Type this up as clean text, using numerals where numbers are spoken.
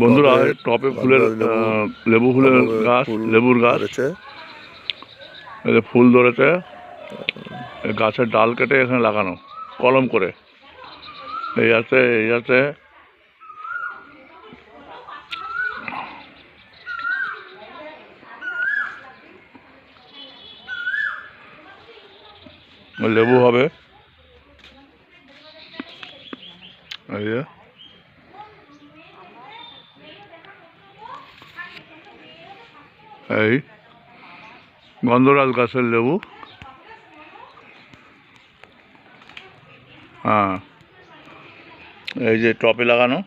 বন্ধুরা টপে ফুলের লেবু ফুলের গাছ, লেবুর গাছ ধরেছে। এই যে ফুল ধরেছে। এই গাছের ডাল কেটে এখানে লাগানো কলম করে। এই আছে, এই আছে। লেবু হবে। এই যে এই গন্ধরাজ গাছের লেবু। হ্যাঁ, এই যে টপে লাগানো।